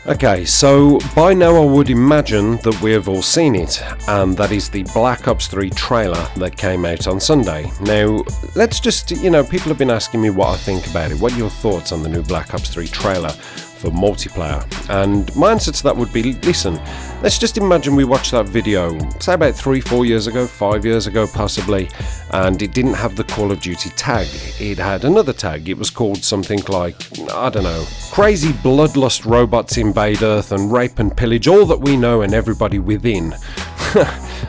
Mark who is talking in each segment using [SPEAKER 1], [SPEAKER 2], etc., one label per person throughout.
[SPEAKER 1] Okay, so by now I would imagine that we have all seen it, and that is the Black Ops 3 trailer that came out on Sunday. Now, let's just, people have been asking me what I think about it. What are your thoughts on the new Black Ops 3 trailer for multiplayer? And my answer to that would be, listen, let's just imagine we watched that video, say about 3-4 years ago, 5 years ago possibly, and it didn't have the Call of Duty tag. It had another tag. It was called something like, I don't know, crazy bloodlust robots invade Earth and rape and pillage all that we know and everybody within.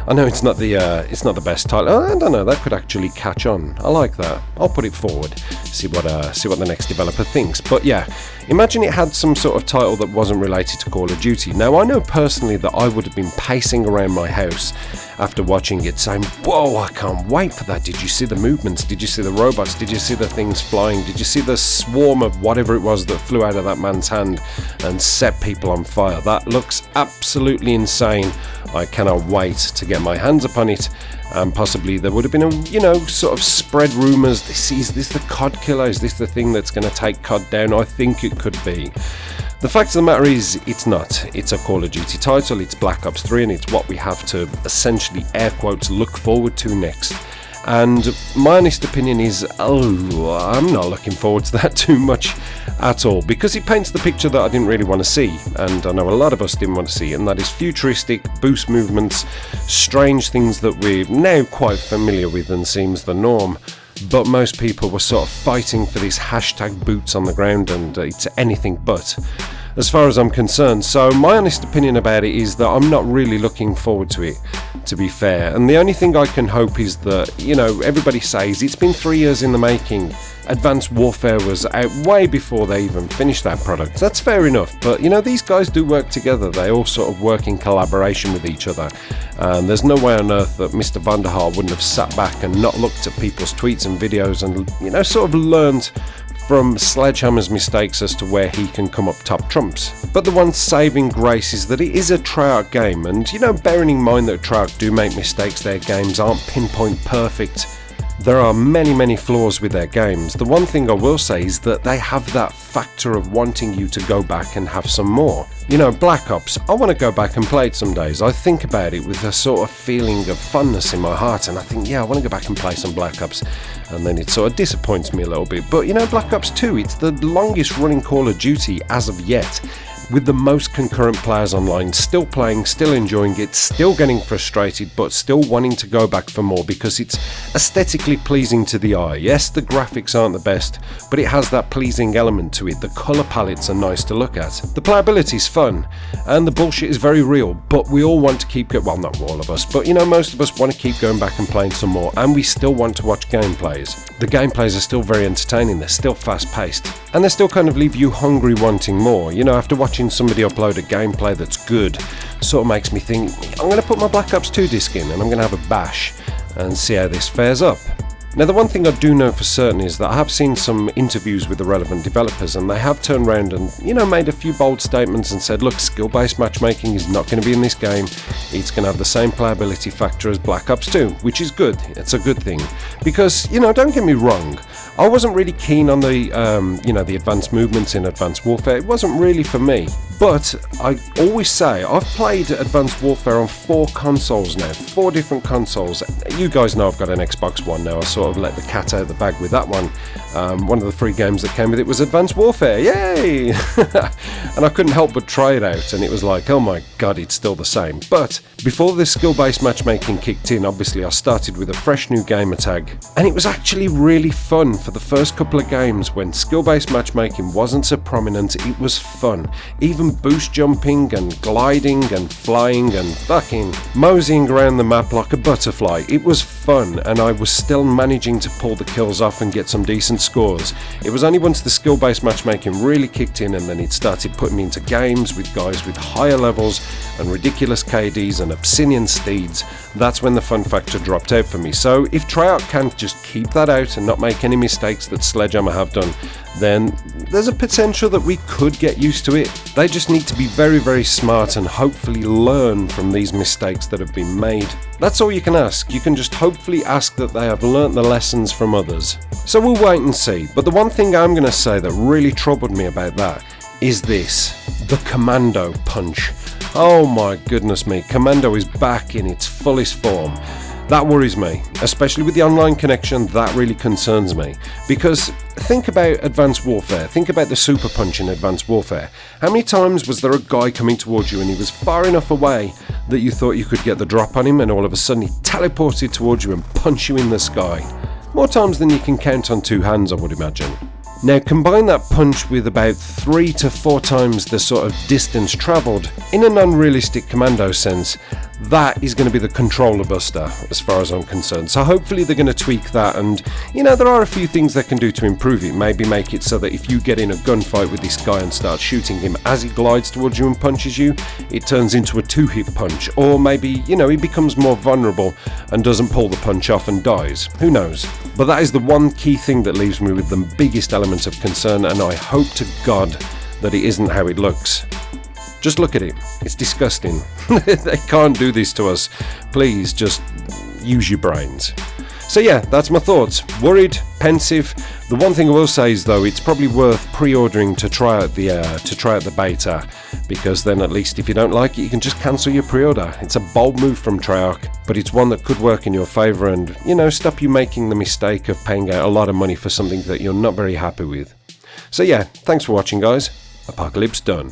[SPEAKER 1] I know it's not the best title. I don't know, that could actually catch on. I like that. I'll put it forward. See what the next developer thinks. But yeah, imagine it had some sort of title that wasn't related to Call of Duty. Now, I know personally that I would have been pacing around my house after watching it saying, whoa, I can't wait for that. Did you see the movements? Did you see the robots? Did you see the things flying? Did you see the swarm of whatever it was that flew out of that man's hand and set people on fire? That looks absolutely insane. I cannot wait to get my hands upon it. And possibly there would have been sort of spread rumours. Is this the COD killer? Is this the thing that's going to take COD down? I think it could be. The fact of the matter is, it's not. It's a Call of Duty title, it's Black Ops 3, and it's what we have to essentially, air quotes, look forward to next. And my honest opinion is, I'm not looking forward to that too much at all, because it paints the picture that I didn't really want to see, and I know a lot of us didn't want to see, and that is futuristic, boost movements, strange things that we're now quite familiar with and seems the norm. But most people were sort of fighting for this hashtag boots on the ground, and it's anything but, as far as I'm concerned. So my honest opinion about it is that I'm not really looking forward to it, to be fair. And the only thing I can hope is that, everybody says it's been 3 years in the making. Advanced Warfare was out way before they even finished that product. That's fair enough, but these guys do work together. They all sort of work in collaboration with each other, and there's no way on earth that Mr. Vanderhaar wouldn't have sat back and not looked at people's tweets and videos and sort of learned from Sledgehammer's mistakes as to where he can come up top trumps. But the one saving grace is that it is a Treyarch game, and bearing in mind that Treyarch do make mistakes, their games aren't pinpoint perfect. There are many flaws with their games. The one thing I will say is that they have that factor of wanting you to go back and have some more. Black Ops, I want to go back and play it some days. I think about it with a sort of feeling of funness in my heart, and I think, I want to go back and play some Black Ops, and then it sort of disappoints me a little bit. But Black Ops 2, it's the longest running Call of Duty as of yet, with the most concurrent players online, still playing, still enjoying it, still getting frustrated, but still wanting to go back for more because it's aesthetically pleasing to the eye. Yes, the graphics aren't the best, but it has that pleasing element to it. The colour palettes are nice to look at. The playability is fun, and the bullshit is very real, but we all want to keep going, well, not all of us, but most of us want to keep going back and playing some more, and we still want to watch gameplays. The gameplays are still very entertaining, they're still fast paced, and they still kind of leave you hungry wanting more. After watching somebody upload a gameplay that's good, sort of makes me think, I'm going to put my Black Ops 2 disc in and I'm going to have a bash and see how this fares up. Now, the one thing I do know for certain is that I have seen some interviews with the relevant developers, and they have turned around and, made a few bold statements and said, look, skill-based matchmaking is not going to be in this game. It's going to have the same playability factor as Black Ops 2, which is good. It's a good thing. Because, don't get me wrong, I wasn't really keen on the, the advanced movements in Advanced Warfare. It wasn't really for me. But I always say, I've played Advanced Warfare on 4 consoles now, 4 different consoles. You guys know I've got an Xbox One now. I sort of let the cat out of the bag with that one. One of the free games that came with it was Advanced Warfare, yay! And I couldn't help but try it out, and it was like, oh my god, it's still the same. But before this skill-based matchmaking kicked in, obviously I started with a fresh new gamer tag, and it was actually really fun for the first couple of games when skill-based matchmaking wasn't so prominent. It was fun. Even boost jumping and gliding and flying and fucking moseying around the map like a butterfly. It was fun, and I was still managing to pull the kills off and get some decent scores. It was only once the skill-based matchmaking really kicked in, and then it started putting me into games with guys with higher levels and ridiculous KDs and obsidian steeds, that's when the fun factor dropped out for me. So if Treyarch can't just keep that out and not make any mistakes that Sledgehammer have done, then there's a potential that we could get used to it. They just need to be very smart and hopefully learn from these mistakes that have been made. That's all you can ask. You can just hopefully ask that they have learnt the lessons from others. So we'll wait and see. But the one thing I'm going to say that really troubled me about that is this. the Commando punch. Oh my goodness me, Commando is back in its fullest form. That worries me, especially with the online connection. That really concerns me, because think about Advanced Warfare, think about the super punch in Advanced Warfare. How many times was there a guy coming towards you and he was far enough away that you thought you could get the drop on him, and all of a sudden he teleported towards you and punched you in the sky? More times than you can count on two hands, I would imagine. Now combine that punch with about 3 to 4 times the sort of distance travelled in an unrealistic Commando sense. That is going to be the controller buster as far as I'm concerned. So hopefully they're going to tweak that, and there are a few things they can do to improve it. Maybe make it so that if you get in a gunfight with this guy and start shooting him as he glides towards you and punches you, it turns into a 2-hit punch. Or maybe, he becomes more vulnerable and doesn't pull the punch off and dies. Who knows? But that is the one key thing that leaves me with the biggest element of concern, and I hope to God that it isn't how it looks. Just look at it. It's disgusting. They can't do this to us. Please, just use your brains. So yeah, that's my thoughts. Worried, pensive. The one thing I will say is, though, it's probably worth pre-ordering to try out the beta, because then at least if you don't like it, you can just cancel your pre-order. It's a bold move from Treyarch, but it's one that could work in your favour and, stop you making the mistake of paying out a lot of money for something that you're not very happy with. So yeah, thanks for watching, guys. Apocalypse done.